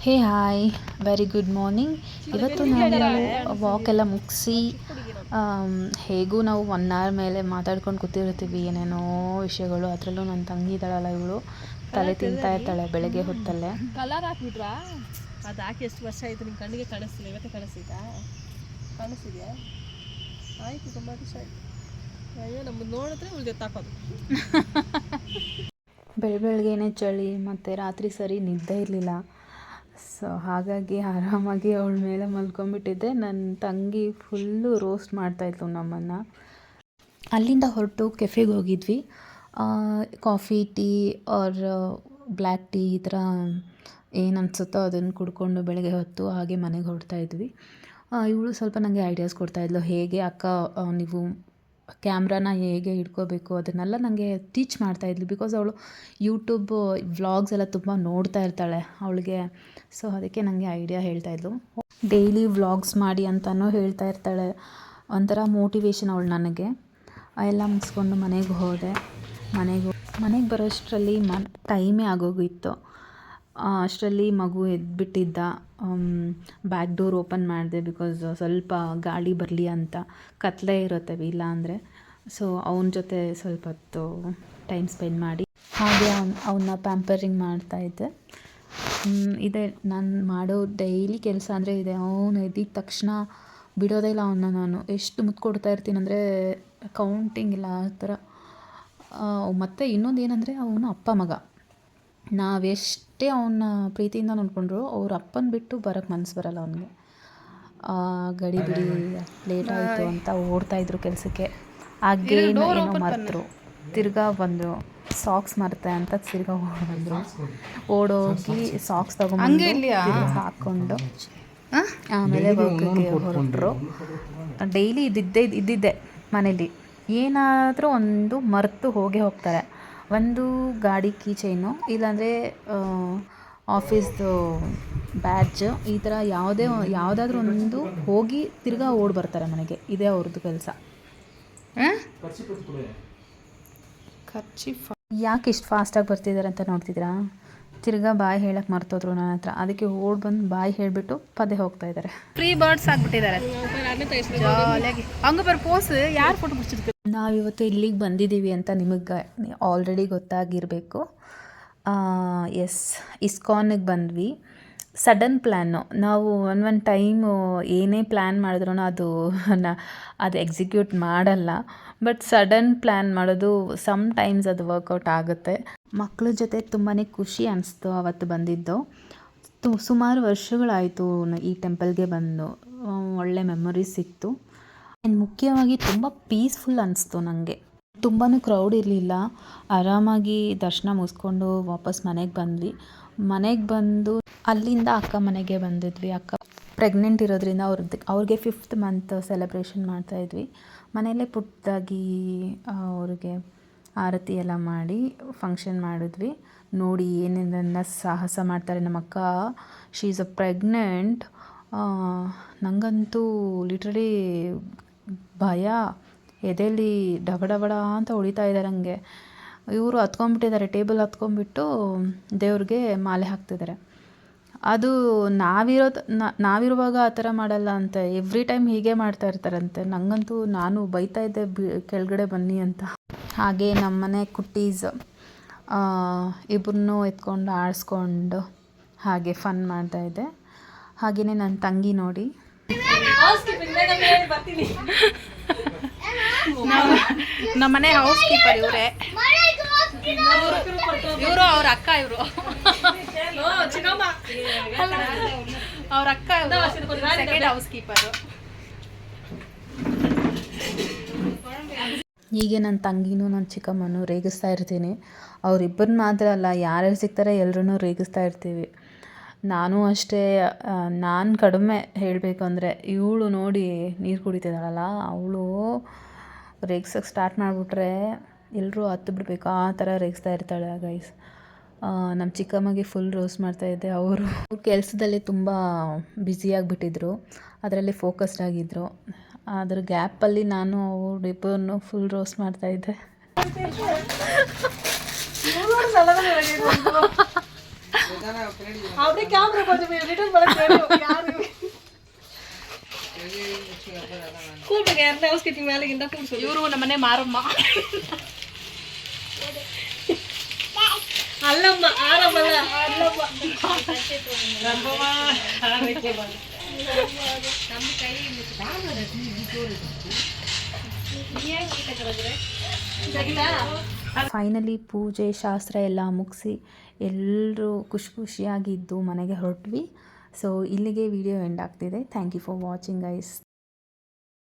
ಹೇ hi, very good morning. ಇವತ್ತು ನಾವು walk ಎಲ್ಲ ಮುಗಿಸಿ ಹೇಗೂ ನಾವು 1 ಅವರ್ ಮೇಲೆ ಮಾತಾಡ್ಕೊಂಡು ಕೂತಿರ್ತೀವಿ ಏನೇನೋ ವಿಷಯಗಳು. ಅದರಲ್ಲೂ ನನ್ನ ತಂಗಿ ಇದ್ದಾಳಲ್ಲ, ಇವಳು ತಲೆ ತಿಂತಾ ಇರ್ತಾಳೆ ಬೆಳಗ್ಗೆ ಹೊತ್ತಲ್ಲೇ. ಕಲರ್ ಹಾಕ್ಬಿಟ್ರಾ? ಅದು ಹಾಕಿ ಎಷ್ಟು ವರ್ಷ ಆಯಿತು? ನಿಮ್ಮ ಕಣ್ಣಿಗೆ ಕಾಣಿಸ್ತಿಲ್ಲ, ಇವತ್ತೇ ಕಾಣಿಸ್ತಿದ್ದ? ಕಾಣಿಸ್ತಿದೆಯಾ? ಆಯಿತು, ತುಂಬ ವರ್ಷ ಆಯಿತು. ಅಯ್ಯೋ, ನಮ್ಮನ್ನು ನೋಡಿದ್ರೆ ಉಳಿದು ಎತ್ತಾಕೋದು. ಬೆಳಗ್ಗೆನೇ ಚಳಿ ಮತ್ತು ರಾತ್ರಿ ಸರಿ ನಿದ್ದೆ ಇರಲಿಲ್ಲ. ಸೊ ಹಾಗಾಗಿ ಆರಾಮಾಗಿ ಅವಳ ಮೇಲೆ ಮಲ್ಕೊಂಡ್ಬಿಟ್ಟಿದ್ದೆ. ನನ್ನ ತಂಗಿ ಫುಲ್ಲು ರೋಸ್ಟ್ ಮಾಡ್ತಾಯಿತ್ತು ನಮ್ಮನ್ನು. ಅಲ್ಲಿಂದ ಹೊರಟು ಕೆಫೆಗೆ ಹೋಗಿದ್ವಿ. Coffee, tea or black tea ಈ ಥರ ಏನು ಅನಿಸುತ್ತೋ ಅದನ್ನು ಕುಡ್ಕೊಂಡು ಬೆಳಗ್ಗೆ ಹೊತ್ತು ಹಾಗೆ ಮನೆಗೆ ಹೊರಡ್ತಾ ಇದ್ವಿ. ಇವಳು ಸ್ವಲ್ಪ ನನಗೆ ಐಡಿಯಾಸ್ ಕೊಡ್ತಾಯಿದ್ಲು, ಹೇಗೆ ಅಕ್ಕ ನೀವು ಕ್ಯಾಮ್ರಾನ ಹೇಗೆ ಇಟ್ಕೋಬೇಕು ಅದನ್ನೆಲ್ಲ ನನಗೆ ಟೀಚ್ ಮಾಡ್ತಾಯಿದ್ಲು. ಬಿಕಾಸ್ ಅವಳು ಯೂಟ್ಯೂಬ್ ವ್ಲಾಗ್ಸ್ ಎಲ್ಲ ತುಂಬ ನೋಡ್ತಾ ಇರ್ತಾಳೆ ಅವಳಿಗೆ. ಸೊ ಅದಕ್ಕೆ ನನಗೆ ಐಡಿಯಾ ಹೇಳ್ತಾಯಿದ್ಲು. ಡೈಲಿ ವ್ಲಾಗ್ಸ್ ಮಾಡಿ ಅಂತಲೂ ಹೇಳ್ತಾ ಇರ್ತಾಳೆ. ಒಂಥರ ಮೋಟಿವೇಶನ್ ಅವಳು ನನಗೆ. ಎಲ್ಲ ಮುಗಿಸ್ಕೊಂಡು ಮನೆಗೆ ಹೋದೆ. ಮನೆಗೆ ಬರೋಷ್ಟರಲ್ಲಿ ಟೈಮೇ ಆಗೋಗಿತ್ತು. ಅಷ್ಟರಲ್ಲಿ ಮಗು ಎದ್ಬಿಟ್ಟಿದ್ದ. ಬ್ಯಾಕ್ ಡೋರ್ ಓಪನ್ ಮಾಡಿದೆ, ಬಿಕಾಸ್ ಸ್ವಲ್ಪ ಗಾಳಿ ಬರಲಿ ಅಂತ. ಕತ್ಲೆ ಇರುತ್ತೆ ಇಲ್ಲ ಅಂದರೆ. ಸೊ ಅವನ ಜೊತೆ ಸ್ವಲ್ಪ ಹೊತ್ತು ಟೈಮ್ ಸ್ಪೆಂಡ್ ಮಾಡಿ ಹಾಗೆ ಅವನ್ನ ಪ್ಯಾಂಪರಿಂಗ್ ಮಾಡ್ತಾಯಿದ್ದೆ. ಇದೆ ನಾನು ಮಾಡೋ ಡೈಲಿ ಕೆಲಸ ಅಂದರೆ ಇದೆ. ಅವನು ಎದ್ದಿದ ತಕ್ಷಣ ಬಿಡೋದೇ ಇಲ್ಲ ಅವನ್ನ. ನಾನು ಎಷ್ಟು ಮುತ್ತು ಕೊಡ್ತಾ ಇರ್ತೀನಿ ಅಂದರೆ ಕೌಂಟಿಂಗ್ ಇಲ್ಲ ಆ ಥರ. ಮತ್ತು ಇನ್ನೊಂದು ಏನಂದರೆ ಅವನು ಅಪ್ಪ ಮಗ. ನಾವೆಷ್ಟೇ ಅವನ್ನ ಪ್ರೀತಿಯಿಂದ ನೋಡಿಕೊಂಡ್ರು ಅವ್ರ ಅಪ್ಪನ ಬಿಟ್ಟು ಬರೋಕ್ಕೆ ಮನಸ್ಸು ಬರೋಲ್ಲ ಅವನಿಗೆ. ಗಡಿ ಬಿಡಿ ಲೇಟ್ ಆಯಿತು ಅಂತ ಓಡ್ತಾಯಿದ್ರು ಕೆಲಸಕ್ಕೆ. ಹಾಗೆ ಏನೋ ಮರೆತರು, ತಿರ್ಗಾ ಬಂದರು. ಸಾಕ್ಸ್ ಮರೆತೆ ಅಂತ ತಿರ್ಗಾ ಬಂದರು. ಓಡೋಗಿ ಸಾಕ್ಸ್ ತೊಗೊಂಡು ಹಾಕ್ಕೊಂಡು ಆಮೇಲೆ ವರ್ಕಿಗೆ ಹೊರಟರು. ಡೈಲಿ ಇದ್ದಿದ್ದೆ ಮನೇಲಿ. ಏನಾದರೂ ಒಂದು ಮರೆತು ಹೋಗ್ತಾರೆ. ಒಂದು ಗಾಡಿ ಕೀ ಚೈನು, ಇಲ್ಲಾಂದರೆ ಆಫೀಸ್ದು ಬ್ಯಾಡ್ಜ್, ಈ ಥರ ಯಾವುದಾದ್ರೂ ಒಂದು ಹೋಗಿ ತಿರ್ಗಾ ಓಡಿ ಬರ್ತಾರೆ ಮನೆಗೆ. ಇದೇ ಅವ್ರದ್ದು ಕೆಲಸ. ಯಾಕೆ ಇಷ್ಟು ಫಾಸ್ಟಾಗಿ ಬರ್ತಿದ್ದಾರೆ ಅಂತ ನೋಡ್ತಿದ್ದೀರಾ? ತಿರ್ಗಾ ಬಾಯ್ ಹೇಳಕ್ಕೆ ಮರ್ತೋದ್ರು ನನ್ನ ಹತ್ರ. ಅದಕ್ಕೆ ಓಡಿ ಬಂದು ಬಾಯ್ ಹೇಳಿಬಿಟ್ಟು ಪದೇ ಹೋಗ್ತಾ ಇದ್ದಾರೆ. ಫ್ರೀ ಬರ್ಡ್ಸ್ ಆಗಿಬಿಟ್ಟಿದ್ದಾರೆ. ಹಂಗೆ ಬರ್ ಪೋಸ್ ಯಾರು ಫೋಟೋ ಬಿಡ್ಸಿರ್ತಾರೆ. ನಾವಿವತ್ತು ಇಲ್ಲಿಗೆ ಬಂದಿದ್ದೀವಿ ಅಂತ ನಿಮಗೆ ಆಲ್ರೆಡಿ ಗೊತ್ತಾಗಿರಬೇಕು. ಎಸ್, ಇಸ್ಕಾನಿಗೆ ಬಂದ್ವಿ. Sudden plan. ನಾವು ಒಂದು ಟೈಮು ಏನೇ ಪ್ಲ್ಯಾನ್ ಮಾಡಿದ್ರೂ ಅದು ಎಕ್ಸಿಕ್ಯೂಟ್ ಮಾಡಲ್ಲ. ಬಟ್ ಸಡನ್ ಪ್ಲ್ಯಾನ್ ಮಾಡೋದು ಟೈಮ್ಸ್ ಅದು ವರ್ಕೌಟ್ ಆಗುತ್ತೆ. ಮಕ್ಕಳ ಜೊತೆ ತುಂಬಾ ಖುಷಿ ಅನಿಸ್ತು ಅವತ್ತು ಬಂದಿದ್ದು. ಸುಮಾರು ವರ್ಷಗಳಾಯಿತು ಈ ಟೆಂಪಲ್ಗೆ ಬಂದು. ಒಳ್ಳೆ ಮೆಮೊರೀಸ್ ಸಿಕ್ತು. ಆ್ಯಂಡ್ ಮುಖ್ಯವಾಗಿ ತುಂಬ ಪೀಸ್ಫುಲ್ ಅನಿಸ್ತು ನನಗೆ. ತುಂಬಾ ಕ್ರೌಡ್ ಇರಲಿಲ್ಲ. ಆರಾಮಾಗಿ ದರ್ಶನ ಮುಗಿಸ್ಕೊಂಡು ವಾಪಸ್ ಮನೆಗೆ ಬಂದ್ವಿ. ಮನೆಗೆ ಬಂದು ಅಲ್ಲಿಂದ ಅಕ್ಕ ಮನೆಗೆ ಬಂದಿದ್ವಿ. ಅಕ್ಕ ಪ್ರೆಗ್ನೆಂಟ್ ಇರೋದ್ರಿಂದ ಅವ್ರಿಗೆ 5th ಮಂತ್ ಸೆಲೆಬ್ರೇಷನ್ ಮಾಡ್ತಾಯಿದ್ವಿ. ಮನೆಯಲ್ಲೇ ಪುಟ್ಟದಾಗಿ ಅವ್ರಿಗೆ ಆರತಿ ಎಲ್ಲ ಮಾಡಿ ಫಂಕ್ಷನ್ ಮಾಡಿದ್ವಿ. ನೋಡಿ ಏನೇನನ್ನ ಸಾಹಸ ಮಾಡ್ತಾರೆ ನಮ್ಮ ಅಕ್ಕ. She is a pregnant. ನನಗಂತೂ ಲಿಟ್ರಲಿ ಭಯ. ಎದೆಯಲ್ಲಿ ಡಬಡ ಅಂತ ಹೊಡಿತಾ ಇದ್ದಾರೆ ನನಗೆ. ಇವರು ಹತ್ಕೊಂಡ್ಬಿಟ್ಟಿದ್ದಾರೆ, ಟೇಬಲ್ ಹತ್ಕೊಂಡ್ಬಿಟ್ಟು ದೇವ್ರಿಗೆ ಮಾಲೆ ಹಾಕ್ತಿದ್ದಾರೆ. ಅದು ನಾವಿರುವಾಗ ಆ ಥರ ಮಾಡಲ್ಲ ಅಂತೆ. ಎವ್ರಿ ಟೈಮ್ ಹೀಗೆ ಮಾಡ್ತಾ ಇರ್ತಾರಂತೆ. ನನಗಂತೂ ನಾನು ಬೈತಾ ಇದ್ದೆ ಕೆಳಗಡೆ ಬನ್ನಿ ಅಂತ. ಹಾಗೆ ನಮ್ಮನೆ ಕುಟ್ಟೀಸ್ ಇಬ್ಬರನ್ನೂ ಎತ್ಕೊಂಡು ಆಡಿಸ್ಕೊಂಡು ಹಾಗೆ ಫನ್ ಮಾಡ್ತಾಯಿದ್ದೆ. ಹಾಗೆಯೇ ನನ್ನ ತಂಗಿ ನೋಡಿ, ನಮ್ಮನೆ ಹೌಸ್ ಕೀಪರ್ ಇವರೇ. ಇವರು ಅವ್ರ ಅಕ್ಕ, ಇವರು ಅವ್ರ ಅಕ್ಕ, ಸೆಕೆಂಡ್ ಹೌಸ್ ಕೀಪರು. ಹೀಗೆ ನನ್ನ ತಂಗಿನೂ ನನ್ನ ಚಿಕ್ಕಮ್ಮನೂ ರೇಗಿಸ್ತಾ ಇರ್ತೀನಿ. ಅವರಿಬ್ಬರನ್ನ ಮಾತ್ರ ಅಲ್ಲ, ಯಾರ್ಯಾರು ಸಿಗ್ತಾರೆ ಎಲ್ಲರೂ ರೇಗಿಸ್ತಾ ಇರ್ತೀವಿ. ನಾನು ಅಷ್ಟೇ. ನಾನು ಕಡಿಮೆ ಹೇಳಬೇಕು ಅಂದರೆ, ಇವಳು ನೋಡಿ ನೀರು ಕುಡಿತಿದ್ದಾಳಲ್ಲ, ಅವಳು ರೇಗ್ಸೋಕ್ಕೆ ಸ್ಟಾರ್ಟ್ ಮಾಡಿಬಿಟ್ರೆ ಎಲ್ಲರೂ ಹತ್ತು ಬಿಡಬೇಕು ಆ ಥರ ರೇಗಿಸ್ತಾ ಇರ್ತಾಳೆ ಗೈಸ್. ನಮ್ಮ ಚಿಕ್ಕಮ್ಮಗೆ ಫುಲ್ ರೋಸ್ಟ್ ಮಾಡ್ತಾಯಿದ್ದೆ. ಅವರು ಕೆಲಸದಲ್ಲಿ ತುಂಬ ಬ್ಯುಸಿಯಾಗಿಬಿಟ್ಟಿದ್ರು, ಅದರಲ್ಲಿ ಫೋಕಸ್ಡ್ ಆಗಿದ್ದರು. ಅದ್ರ ಗ್ಯಾಪಲ್ಲಿ ನಾನು ಅವರಿಬ್ಬರನ್ನು ಫುಲ್ ರೋಸ್ಟ್ ಮಾಡ್ತಾಯಿದ್ದೆ. அப்படியே கேமரா கொஞ்சம் ரிட்டர்ன் பண்ண தெரியும் யாரு கூப்பிடுங்க யாருன்னா ஹவுஸ் கீப்பிங் வேலைக்கு இருந்தால் கூப்பிட்டு ಇವರು ನಮ್ಮನೆ ಮಾರಮ್ಮ அல்லம்மா ஆரம்பல அல்லம்மா ಫೈನಲಿ ಪೂಜೆ ಶಾಸ್ತ್ರ ಎಲ್ಲ ಮುಗಿಸಿ ಎಲ್ಲರೂ ಖುಷಿಯಾಗಿದ್ದು ಮನೆಗೆ ಹೊರಟ್ವಿ. ಸೊ ಇಲ್ಲಿಗೆ ವಿಡಿಯೋ ಎಂಡ್ ಆಗ್ತಿದೆ. Thank you for watching guys.